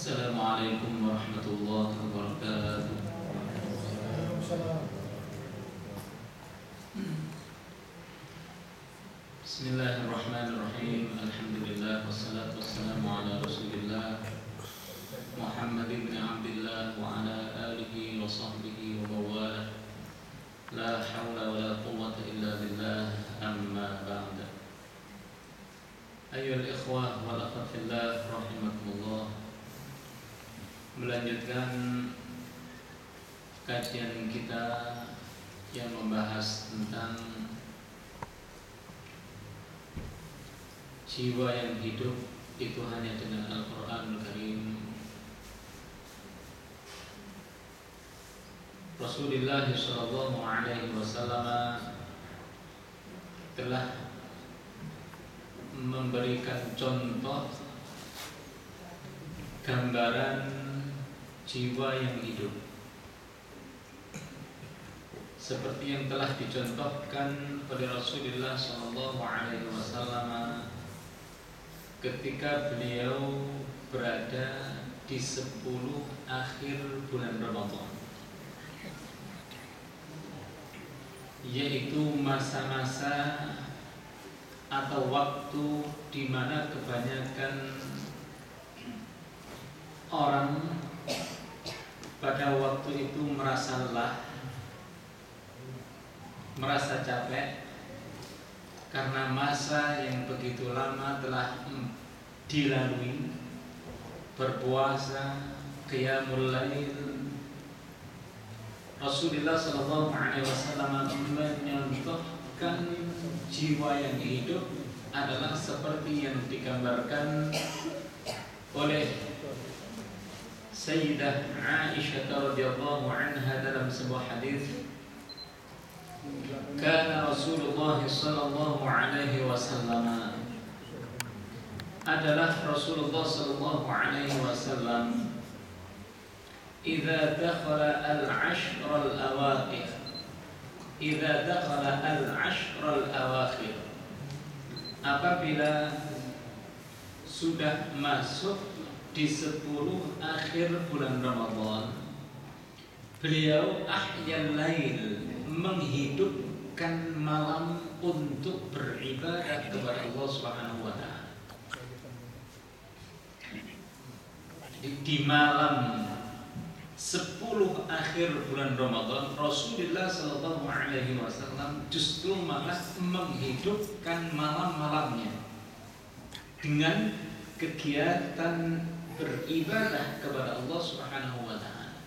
Assalamualaikum warahmatullahi wabarakatuh. Bismillahirrahmanirrahim. Alhamdulillah wassalatu wassalamu ala Rasulillah Muhammad ibn Abdullah wa ala alihi wa sahbihi wa mawalah. La hawla wa la quwwata illa billah. Amma ba'da. Ayyuhal ikhwah wal akhwat fillah rahimakumullah. Melanjutkan kajian kita yang membahas tentang jiwa yang hidup itu hanya dengan Al-Quranul Karim. Rasulullah sallallahu alaihi wasallam telah memberikan contoh gambaran jiwa yang hidup seperti yang telah dicontohkan oleh Rasulullah sallallahu alaihi wasallam ketika beliau berada di 10 akhir bulan Ramadan, yaitu masa-masa atau waktu di mana kebanyakan orang pada waktu itu merasa lelah, merasa capek karena masa yang begitu lama telah dilalui, berpuasa, qiyamul lail. Rasulullah sallallahu alaihi wasallam menyontohkan jiwa yang hidup adalah seperti yang digambarkan oleh Sayyidah Aisyah radhiyallahu anha dalam sebuah hadis. Kana Rasulullah sallallahu alaihi wasallam, adalah Rasulullah sallallahu alaihi wasallam, idza dakhala al-ashr al-awakhir, idza dakhala al-ashr al-awakhir, apabila sudah masuk di 10 akhir bulan Ramadan, beliau ahyal lail, menghidupkan malam untuk beribadah kepada Allah Subhanahu wa taala. Di malam 10 akhir bulan Ramadan, Rasulullah sallallahu alaihi wasallam justru malah menghidupkan malam-malamnya dengan kegiatan beribadah kepada Allah Subhanahu wa taala.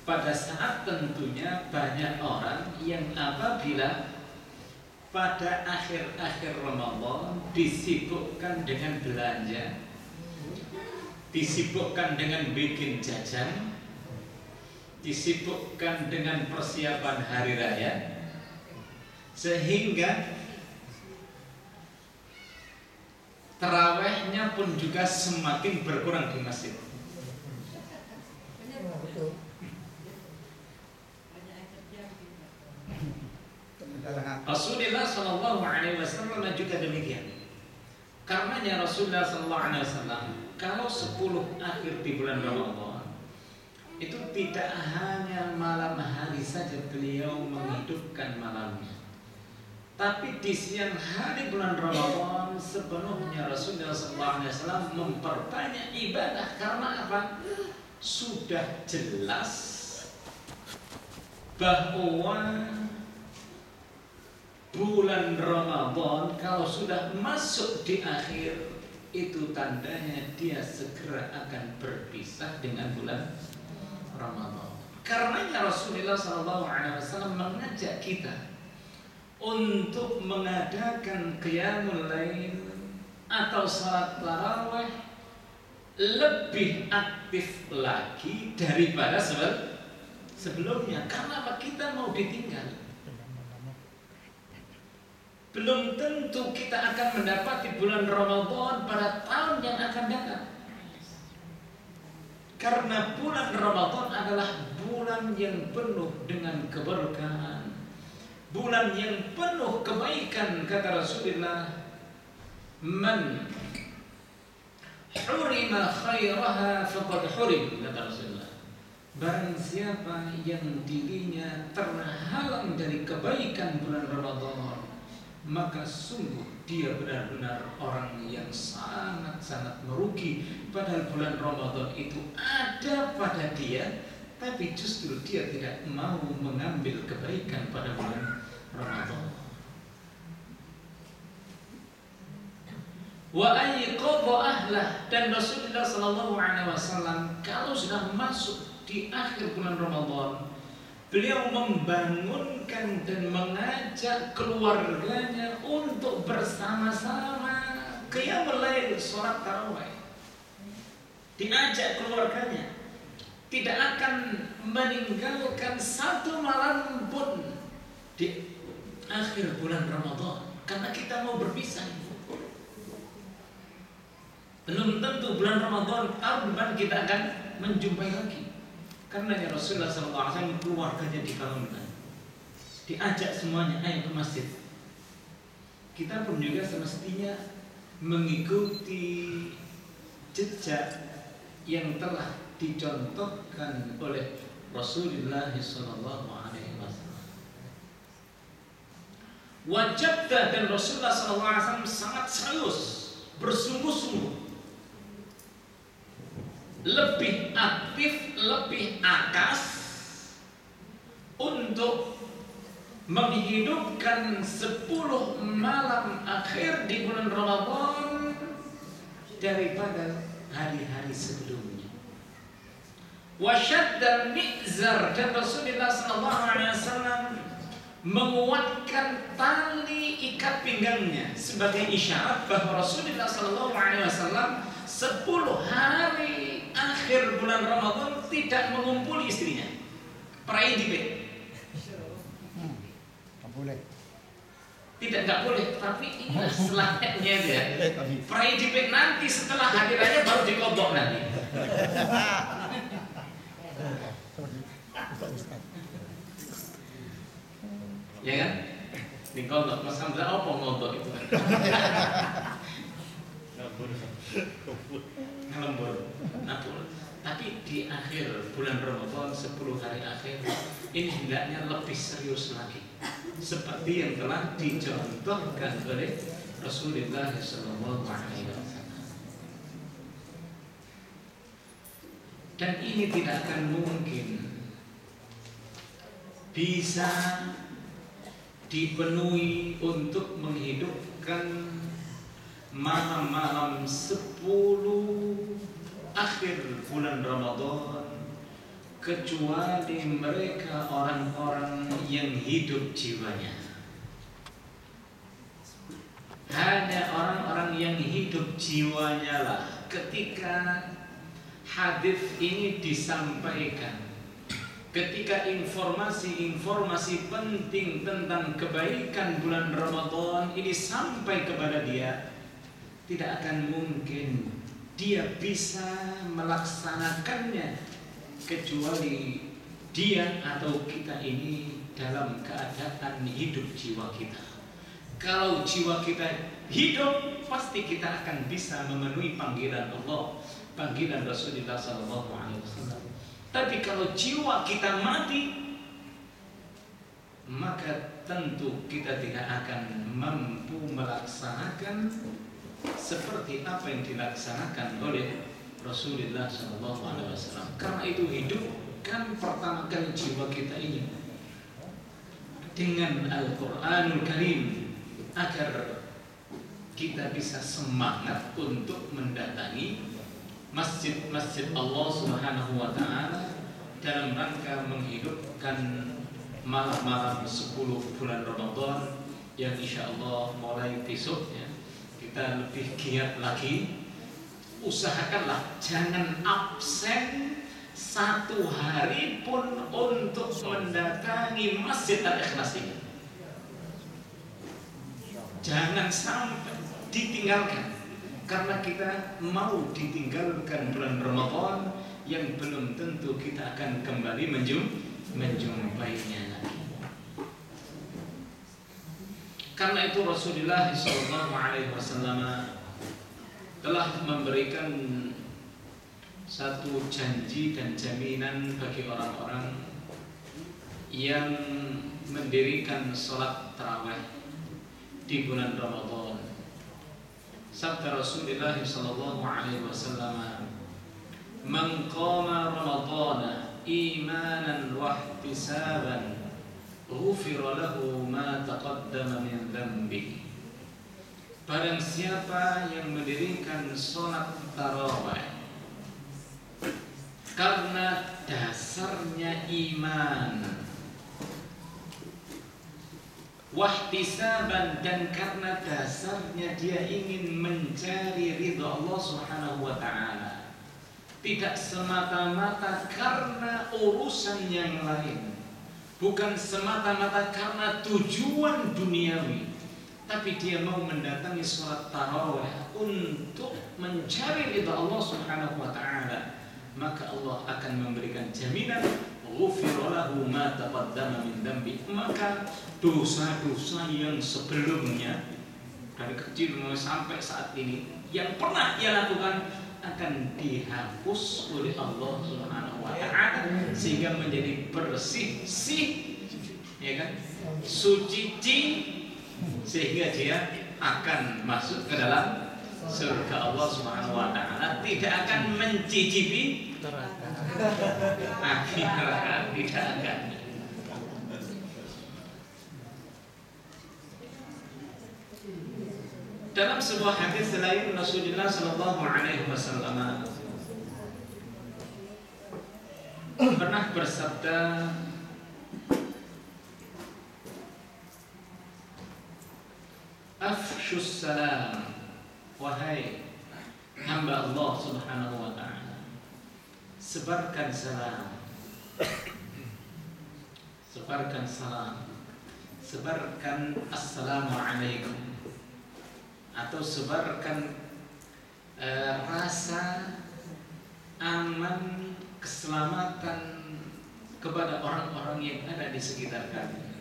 Pada saat tentunya banyak orang yang apabila pada akhir-akhir Ramadan disibukkan dengan belanja, disibukkan dengan bikin jajan, disibukkan dengan persiapan hari raya, sehingga tarawehnya pun juga semakin berkurang di masjid. Rasulullah sallallahu alaihi wasallam juga demikian. Karenanya Rasulullah sallallahu alaihi wasallam kalau 10 akhir di bulan Ramadan itu tidak hanya malam hari saja beliau menghidupkan malamnya, tapi di siang hari bulan Ramadan sepenuhnya Rasulullah SAW memperbanyak ibadah. Karena apa? Sudah jelas bahwa bulan Ramadan kalau sudah masuk di akhir, itu tandanya dia segera akan berpisah dengan bulan Ramadan. Karenanya Rasulullah SAW mengajak kita untuk mengadakan qiyamul lail atau salat tarawih lebih aktif lagi daripada sebelumnya. Karena apa? Kita mau ditinggal. Belum tentu kita akan mendapati bulan Ramadan pada tahun yang akan datang. Karena bulan Ramadan adalah bulan yang penuh dengan keberkahan, bulan yang penuh kebaikan. Kata Rasulullah, man hurima khairaha faqad hurim, kata Rasulullah. Barang siapa yang dirinya terhalang dari kebaikan bulan Ramadan, maka sungguh dia benar-benar orang yang sangat-sangat merugi. Padahal bulan Ramadan itu ada pada dia, tapi justru dia tidak mau mengambil kebaikan pada bulan Ramadan. Wa ayqadha ahlah, dan Rasulullah sallallahu alaihi wasallam kalau sudah masuk di akhir bulan Ramadan, beliau membangunkan dan mengajak keluarganya untuk bersama-sama qiyamul lail, salat tarawih. Diajak keluarganya, tidak akan meninggalkan satu malam pun di akhir bulan Ramadan, karena kita mau berpisah. Belum tentu bulan Ramadan tahun depan kita akan menjumpai lagi. Karena Rasulullah SAW keluarganya dibangunkan, diajak semuanya, ayo ke masjid. Kita pun juga semestinya mengikuti jejak yang telah dicontohkan oleh Rasulullah SAW. Wajib, dan Rasulullah SAW sangat serius, bersungguh-sungguh, lebih aktif, lebih akas untuk menghidupkan 10 malam akhir di bulan Ramadan daripada hari-hari sebelumnya. Wasyadda mi'zar, dan Rasulullah SAW menguatkan tali ikat pinggangnya sebagai isyarat bahwa Rasulullah SAW 10 hari akhir bulan Ramadan tidak mengumpuli istrinya. Perai dibek. Tidak boleh, tapi ini setelahnya dia. Perai dibek nanti setelah hari raya baru dikodok nanti. Ya kan? Dikodok. Mas Hamzah apa ngodok itu? Ngelembur. Tapi di akhir bulan Ramadan 10 hari akhir ini hendaknya lebih serius lagi, seperti yang telah dicontohkan oleh Rasulullah SAW. Dan ini tidak akan mungkin bisa dipenuhi untuk menghidupkan malam-malam 10 akhir bulan Ramadan kecuali mereka orang-orang yang hidup jiwanya. Hanya orang-orang yang hidup jiwanya lah ketika hadis ini disampaikan, ketika informasi-informasi penting tentang kebaikan bulan Ramadan ini sampai kepada dia, tidak akan mungkin dia bisa melaksanakannya kecuali dia atau kita ini dalam keadaan hidup jiwa kita. Kalau jiwa kita hidup, pasti kita akan bisa memenuhi panggilan Allah, panggilan Rasulullah SAW. Tapi kalau jiwa kita mati, maka tentu kita tidak akan mampu melaksanakan seperti apa yang dilaksanakan oleh Rasulullah SAW. Karena itu hidupkan pertama kali jiwa kita ini dengan Al-Quranul Karim agar kita bisa semangat untuk mendatangi masjid-masjid Allah Subhanahu wa Ta'ala dalam rangka menghidupkan malam-malam 10 bulan Ramadan yang insya Allah mulai besok ya, kita lebih giat lagi. Usahakanlah jangan absen satu hari pun untuk mendatangi Masjid Al-Ikhlas ini. Jangan sampai ditinggalkan, karena kita mau ditinggalkan bulan Ramadan yang belum tentu kita akan kembali menjumpainya lagi. Karena itu Rasulullah SAW telah memberikan satu janji dan jaminan bagi orang-orang yang mendirikan sholat tarawih di bulan Ramadan. Sabda Rasulullah sallallahu alaihi wasallam, "Man qama Ramadana imanan wa ihtisaban, ghufira lahu ma taqaddama min dhanbihi." Barang siapa yang mendirikan sholat tarawih karena dasarnya iman, wahtisaban, dan karena dasarnya dia ingin mencari ridha Allah Subhanahu wa taala, tidak semata-mata karena urusan yang lain, bukan semata-mata karena tujuan duniawi, tapi dia mau mendatangi sholat tarawih untuk mencari ridha Allah Subhanahu wa taala, maka Allah akan memberikan jaminan ghufira lahu ma taqaddama min dhanbi, maka dosa-dosa yang sebelumnya dari kecil sampai saat ini yang pernah ia lakukan akan dihapus oleh Allah Subhanahu wa taala, sehingga menjadi bersih, ya kan, suci, sehingga dia akan masuk ke dalam surga Allah Subhanahu wa taala, tidak akan mencicipi api neraka, tidak akan. Dalam sebuah hadis lain Rasulullah sallallahu alaihi wasallam pernah bersabda, "Afshus salam, wahai hamba Allah Subhanahu wa taala, sebarkan salam, sebarkan salam, sebarkan assalamualaikum, atau sebarkan rasa aman, keselamatan kepada orang-orang yang ada di sekitar kami."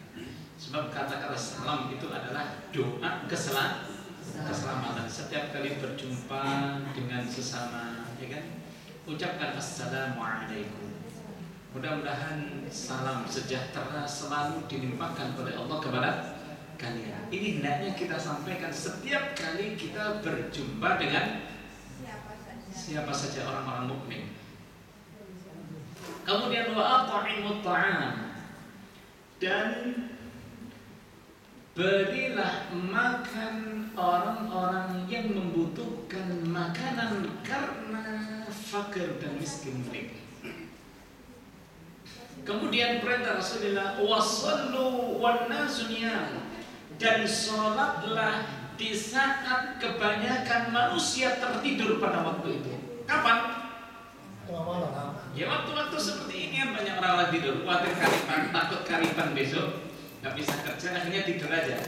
Sebab kata-kata salam itu adalah doa keselamatan. Setiap kali berjumpa dengan sesama, ya kan, ucapkan assalamualaikum. Mudah-mudahan salam sejahtera selalu dilimpahkan oleh Allah kepada kalian. Ini hendaknya kita sampaikan setiap kali kita berjumpa dengan siapa saja orang-orang mukmin. Kemudian wa at'imut ta'am, dan berilah makan orang-orang yang membutuhkan makanan karena fakir dan miskin mereka. Kemudian perintah Rasulullah, wasallu wan nasu niyam, dan sholatlah di saat kebanyakan manusia tertidur pada waktu itu. Kapan? Ya waktu-waktu seperti ini kan banyak orang tidur, khawatir karipan, takut karipan besok nggak bisa kerja, akhirnya tidur aja,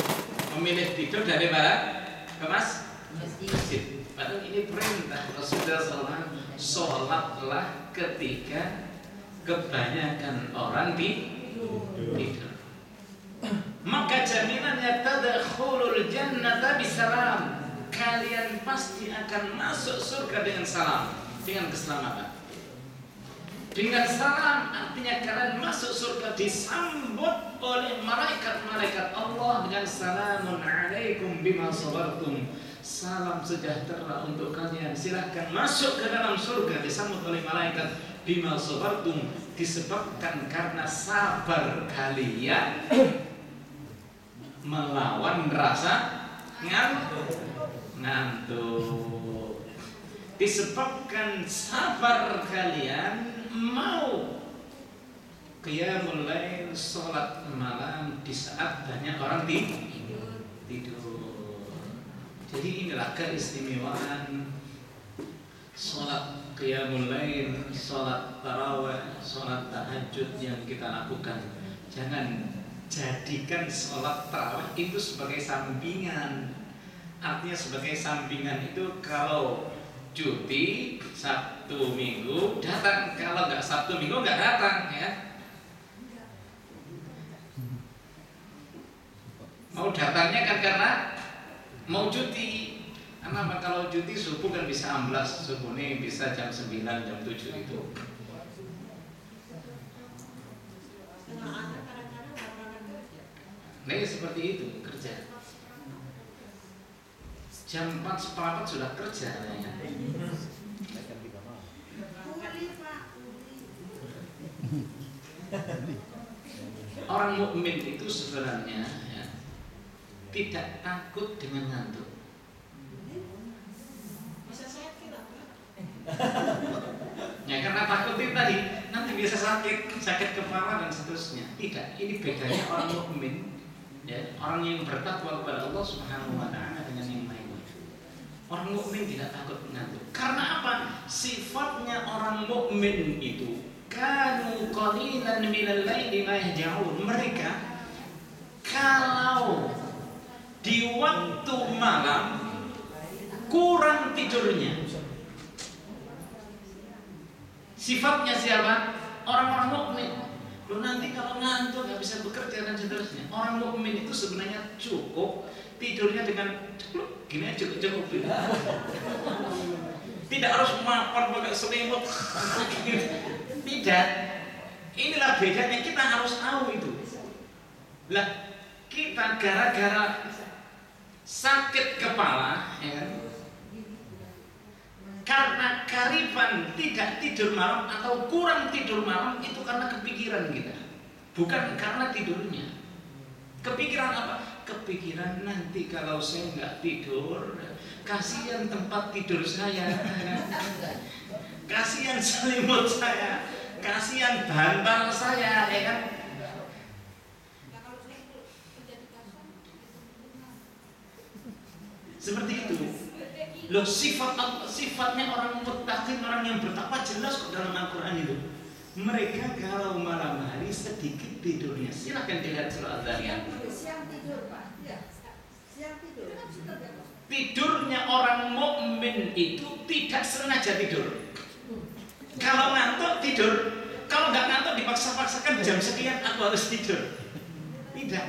memilih tidur daripada ke masjid. Padahal ini perintah Rasulullah SAW, sholatlah ketika kebanyakan orang tidur. Maka jaminannya tadkhulul jannata bisalam, kalian pasti akan masuk surga dengan salam, dengan keselamatan. Dengan salam artinya kalian masuk surga disambut oleh malaikat-malaikat Allah dengan salamun alaikum bima sabartum, salam sejahtera untuk kalian, silahkan masuk ke dalam surga, disambut oleh malaikat bima sabartum, disebabkan karena sabar kalian melawan rasa ngantuk, disebabkan sabar kalian mau qiyamul lail, sholat malam di saat banyak orang tidur. Jadi inilah keistimewaan sholat qiyamul lail, sholat tarawih, sholat tahajud yang kita lakukan. Jangan jadikan sholat tarawih itu sebagai sampingan. Artinya sebagai sampingan itu kalau cuti Sabtu Minggu datang, kalau nggak Sabtu Minggu nggak datang, ya. Mau datangnya kan karena mau cuti, Karena kalau cuti subuh kan bisa amblas, subuh ini bisa jam 9, jam 7 itu. Nah, seperti itu kerja. Jam 4 seperempat sudah kerja. Orang mukmin itu sebenarnya ya, tidak takut dengan ngantuk. Ya karena takut itu tadi nanti bisa sakit kepala dan seterusnya. Tidak, ini bedanya orang mukmin, ya, orang yang bertakwa kepada Allah Subhanahu wa taala dengan yang lain. Orang mukmin tidak takut mengantuk. Karena apa? Sifatnya orang mukmin itu kanu qalilan minal laili ma yahjaun. Mereka kalau di waktu malam kurang tidurnya. Sifatnya siapa? Orang-orang mukmin. Lo nanti kalau ngantuk nggak bisa bekerja dan seterusnya. Orang mukmin itu sebenarnya cukup tidurnya dengan gini aja cukup. Tidak harus mapan pakai selimut. Tidak. Inilah bedanya, kita harus tahu itu. Lah kita gara-gara sakit kepala, ya kan? Karena karifan tidak tidur malam atau kurang tidur malam itu karena kepikiran kita, bukan karena tidurnya. Kepikiran apa? Kepikiran nanti kalau saya nggak tidur, kasihan tempat tidur saya, kasihan selimut saya, kasihan bantal saya, ya kan? Seperti itu. Loh, sifatnya orang muttaqin, orang yang bertakwa jelas kok dalam Al-Quran itu. Mereka kalau malam hari sedikit tidurnya. Silahkan dilihat surah Al-Zariyat. Siang tidur, Pak. Ya, siang tidur. Tidurnya orang mukmin itu tidak sengaja tidur. Kalau ngantuk tidur, kalau nggak ngantuk dipaksa-paksakan jam sekian aku harus tidur. Tidak.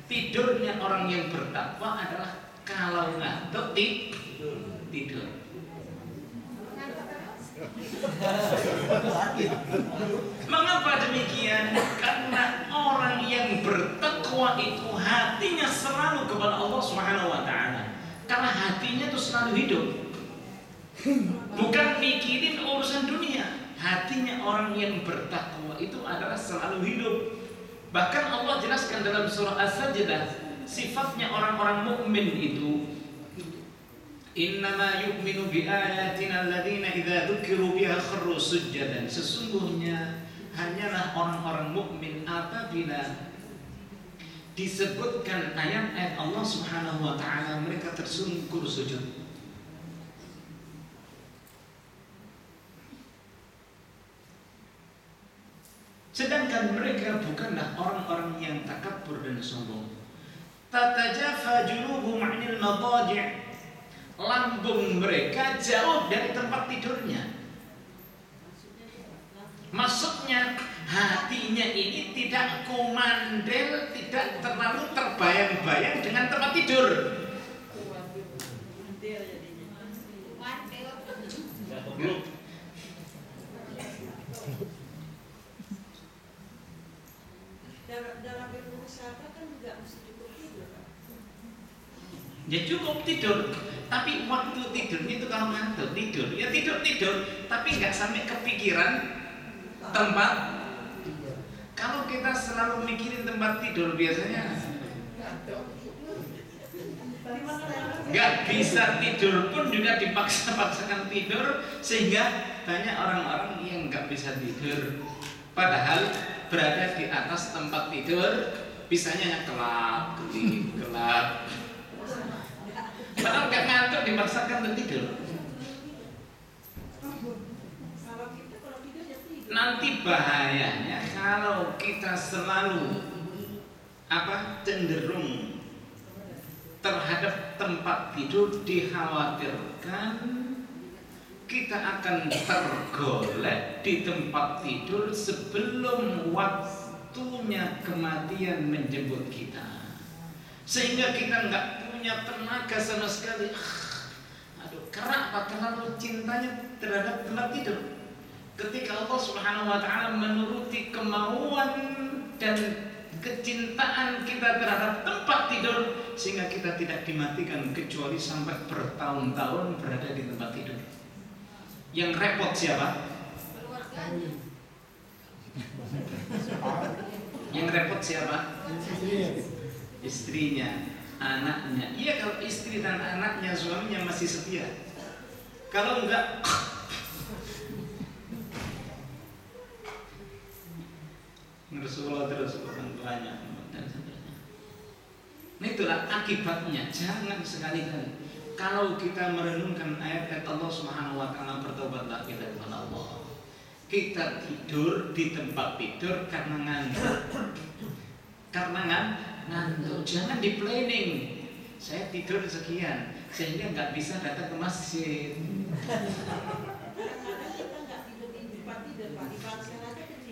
Tidurnya orang yang bertakwa adalah kalau ngantuk tidur. Mengapa demikian? Karena orang yang bertakwa itu hatinya selalu kepada Allah Subhanahu wa taala. Karena hatinya itu selalu hidup. Bukan mikirin urusan dunia. Hatinya orang yang bertakwa itu adalah selalu hidup. Bahkan Allah jelaskan dalam surah As-Sajdah, sifatnya orang-orang mukmin itu innama yu'minu bi ayatina alladziina idza dzukiru biha kharru sujjadan. Sesungguhnya hanyalah orang-orang mukmin apabila disebutkan ayat-ayat Allah Subhanahu wa taala mereka tersungkur sujud. Sedangkan mereka bukanlah orang-orang yang takabur dan sombong. Tatajafa junubuhum 'anil madaji'. Lambung mereka jauh dari tempat tidurnya. Maksudnya hatinya ini tidak kumandel, tidak terlalu terbayang-bayang dengan tempat tidur. Dalam ilmu kesehatan kan juga mesti cukup tidur. Ya cukup tidur, tapi waktu tidurnya itu kalau ngantuk tidur, ya tidur, tapi nggak sampai kepikiran tempat. Kalau kita selalu mikirin tempat tidur biasanya nggak bisa tidur pun juga dipaksa-paksakan tidur, sehingga banyak orang-orang yang nggak bisa tidur. Padahal berada di atas tempat tidur, bisanya kelap, gelap. Padahal nggak ngantuk dipaksakan untuk tidur. Nanti bahayanya kalau kita selalu cenderung terhadap tempat tidur, dikhawatirkan kita akan tergolek di tempat tidur sebelum waktunya kematian menjemput kita, sehingga kita nggak punya tenaga sama sekali. Karena apa? Terlalu cintanya terhadap tempat tidur. Ketika Allah Subhanahu wa taala menuruti kemauan dan kecintaan kita terhadap tempat tidur, sehingga kita tidak dimatikan kecuali sampai bertahun-tahun berada di tempat tidur. Yang repot siapa? Keluarganya. Yang repot siapa? Istrinya, anaknya. Iya, kalau istri dan anaknya, suaminya masih setia. Kalau enggak, Rasulullah terus banyak dan seterusnya. Nah, itulah akibatnya. Jangan sekali-kali kalau kita merenungkan ayat-ayat Allah Subhanahu wa taala, bertobatlah kita kepada Allah. Kita tidur di tempat tidur karena ngantuk. Ngantuk. Jangan di planning. Saya tidur sekian sehingga nggak bisa datang ke masjid. Kadang-kadang kita nggak tidur di tempat tidur, Pak. Di pansel aja tidur.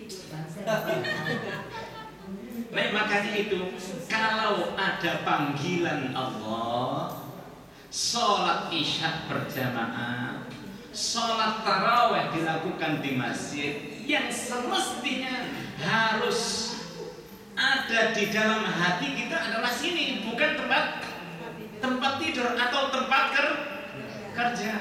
Nah, makanya itu kalau ada panggilan Allah, sholat isya berjamaah, sholat taraweh dilakukan di masjid, yang semestinya harus ada di dalam hati kita adalah sini, bukan tempat tidur atau tempat kerja.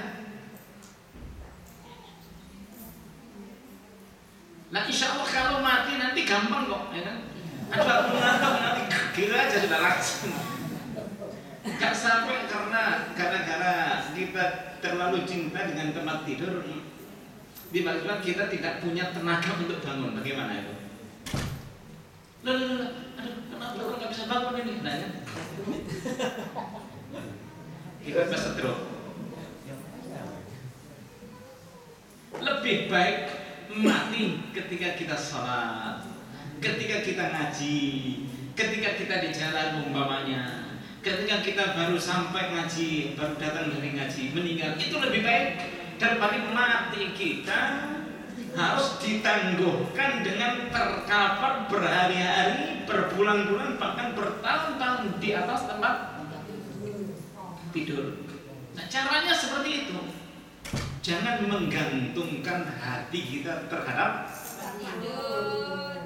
Nah, insya Allah kalau mati nanti gampang kok, ya kan? Ada mengantuk nanti kira aja sudah langsung. Gak sampai karena gara-gara kita terlalu cinta dengan tempat tidur, tiba-tiba kita tidak punya tenaga untuk bangun. Bagaimana itu? Aduh, kenapa orang nggak bisa bangun ini? Nah, ya? Kita bisa drop. Lebih baik mati ketika kita sholat, ketika kita ngaji, ketika kita di jalan umpamanya, ketika kita baru sampai ngaji, baru datang dari ngaji, meninggal, itu lebih baik daripada mati kita harus ditangguhkan dengan terkapar berhari-hari, berbulan-bulan, bahkan bertahun-tahun di atas tempat tidur. Nah, caranya seperti itu. Jangan menggantungkan hati kita terhadap Tidur.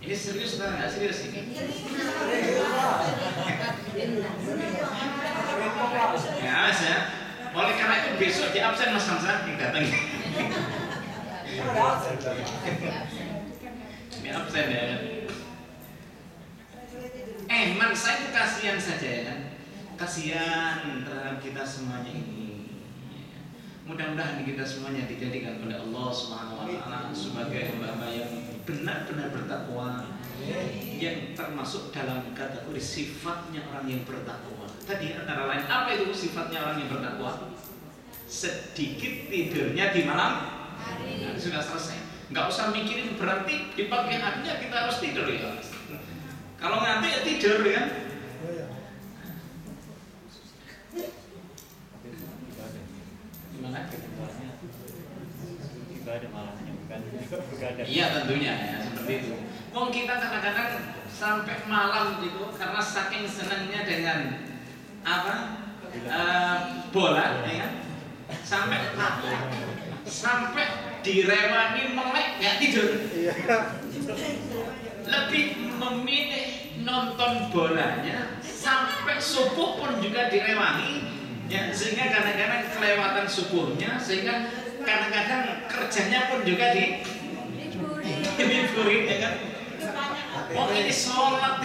ini serius atau nggak serius ini? Ya, Mas ya. Oleh karena itu besok di absen Mas Hamzah yang datang. Ini absen ya. Man, saya itu kasihan saja ya kan. Kasihan terhadap kita semuanya ini. Mudah-mudahan kita semuanya dijadikan oleh Allah Subhanahu wa taala sebagai hamba-hamba yang benar-benar bertakwa, yang termasuk dalam kategori sifatnya orang yang bertakwa. Tadi antara lain apa itu sifatnya orang yang bertakwa? Sedikit tidurnya di malam hari. Nah, sudah selesai. Nggak usah mikirin berarti di pagi harinya kita harus tidur ya. Kalau ngantuk ya tidur ya. Gimana? Ibadah malahnya bukan begadang. Iya tentunya ya seperti itu. Wong kita kadang-kadang sampai malam itu karena saking senangnya dengan bola, ya kan? Sampai direwangi melek nggak tidur. Lebih memilih nonton bolanya sampai subuh pun juga direwangi. Ya, sehingga kadang-kadang kelewatan subuhnya, sehingga kadang-kadang kerjanya pun juga diliburin, ya kan? Oh ini sholat,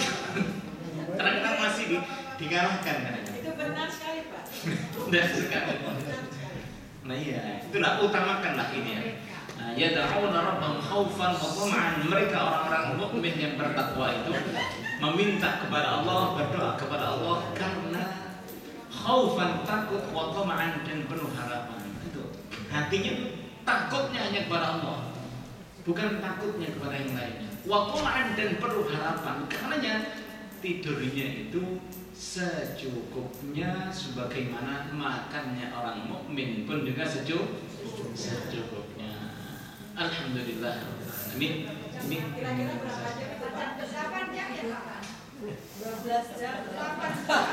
kadang-kadang masih dikalahkan kadang-kadang. Itu benar sekali, Pak. Benar sekali. Nah iya, itulah utamakanlah ini ya. Nah, yad'una rabbahum khaufan wa tama'an. Mereka orang-orang mukmin yang bertakwa itu meminta kepada Allah, berdoa kepada Allah karena khaufan, takut, wa tama'an, dan penuh harapan. Itu hatinya takutnya hanya kepada Allah, bukan takutnya kepada yang lainnya. Wa tama'an, dan penuh harapan. Karenanya tidurnya itu secukupnya, sebagaimana makannya orang mukmin pun juga secukupnya. Alhamdulillah. Ini Kira-kira berapa jam? 8 jam ya, Pak? 12 jam, 8 jam.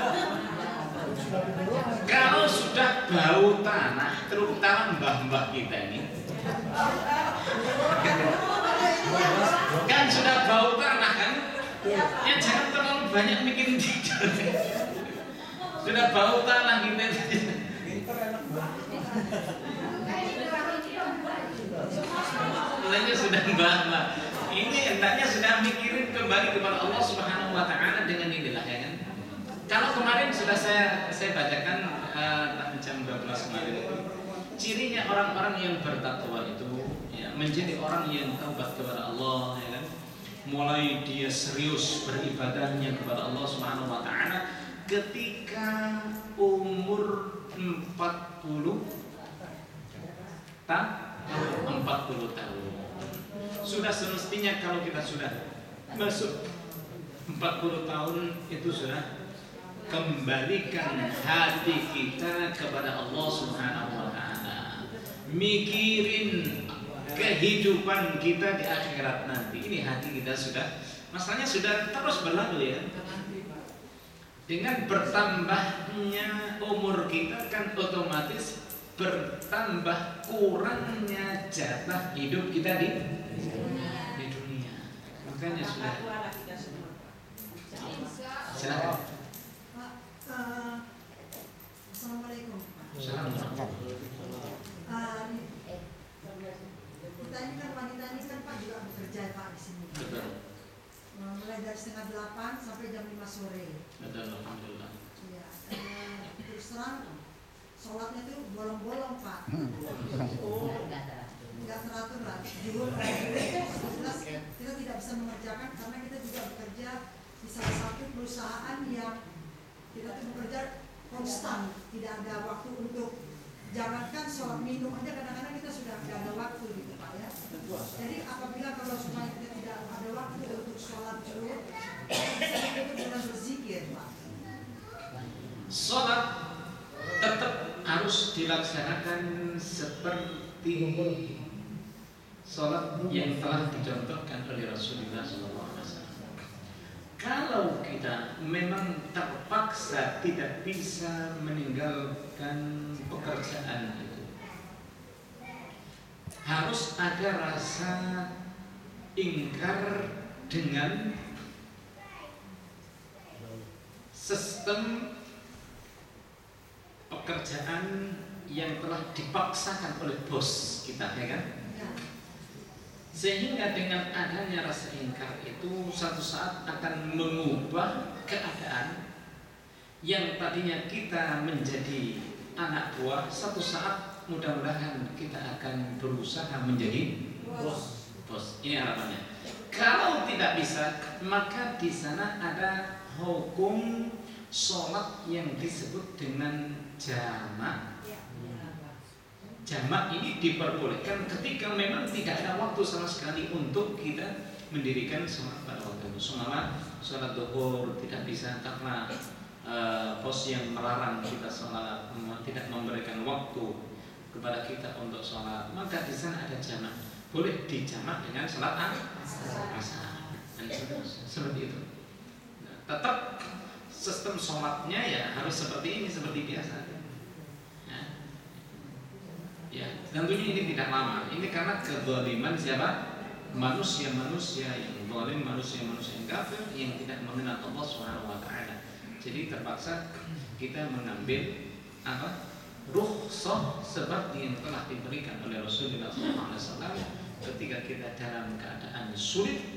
Kalau sudah bau tanah, terutama mbah-mbah kita ini, kan sudah bau tanah kan, ya jangan terlalu banyak mikirin tidur. Sudah bau tanah kita. Mulanya sudah mbah-mbah. Ini hendaknya sudah mikirin kembali kepada Allah Subhanahu Wa Taala dengan inilah ya kan. Kalau kemarin sudah saya bacakan jam 12 kemarin, cirinya orang-orang yang bertakwa itu ya, menjadi orang yang taubat kepada Allah ya kan. Mulai dia serius beribadahnya kepada Allah Subhanahu Wa Taala ketika umur 40 tahun. Sudah semestinya kalau kita sudah masuk 40 tahun itu sudah kembalikan hati kita kepada Allah Subhanahu Wa Taala. Mikirin kehidupan kita di akhirat nanti. Ini hati kita sudah, masalahnya sudah terus berlalu ya. Dengan bertambahnya umur kita kan otomatis bertambah kurangnya jatah hidup kita di dunia. Makanya sudah. Silakan. Assalamualaikum. Kita ini kan wanita ini kan Pak juga bekerja Pak di sini. Betul. Mulai dari 7:30 sampai jam 5 sore. Betul, alhamdulillah. Iya. Terus terang sholatnya itu bolong-bolong Pak. Nggak teratur lah. Jelas kita tidak bisa mengerjakan karena kita juga bekerja di salah satu perusahaan yang kita tuh bekerja konstan, tidak ada waktu untuk jangankan sholat minum aja kadang-kadang kita sudah tidak ada waktu gitu Pak ya. Jadi apabila kalau supaya kita tidak ada waktu untuk sholat zuhur, kita dengan berzikir Pak. Sholat tetap harus dilaksanakan seperti sholat yang telah dicontohkan oleh Rasulullah SAW. Kalau kita memang terpaksa tidak bisa meninggalkan pekerjaan itu, harus ada rasa ingkar dengan sistem pekerjaan yang telah dipaksakan oleh bos kita, ya kan? Sehingga dengan adanya rasa ingkar itu satu saat akan mengubah keadaan yang tadinya kita menjadi anak buah, satu saat mudah-mudahan kita akan berusaha menjadi bos. Ini harapannya. Kalau tidak bisa, maka di sana ada hukum sholat yang disebut dengan jamak. Jamak ini diperbolehkan ketika memang tidak ada waktu sama sekali untuk kita mendirikan sholat pada waktu itu. Sholat duhur tidak bisa karena bos yang melarang kita sholat, tidak memberikan waktu kepada kita untuk sholat, maka di sana ada jamak. Boleh dijamak dengan sholat asar dan seperti itu. Nah, tetap sistem sholatnya ya harus seperti ini, seperti biasa. Ya, tentunya ini tidak lama. Ini karena kezaliman siapa? Manusia-manusia yang zalim, manusia-manusia yang kafir yang tidak mengenal Allah Subhanahu wa taala. Jadi terpaksa kita mengambil rukhsah seperti yang telah diberikan oleh Rasulullah SAW ketika kita dalam keadaan sulit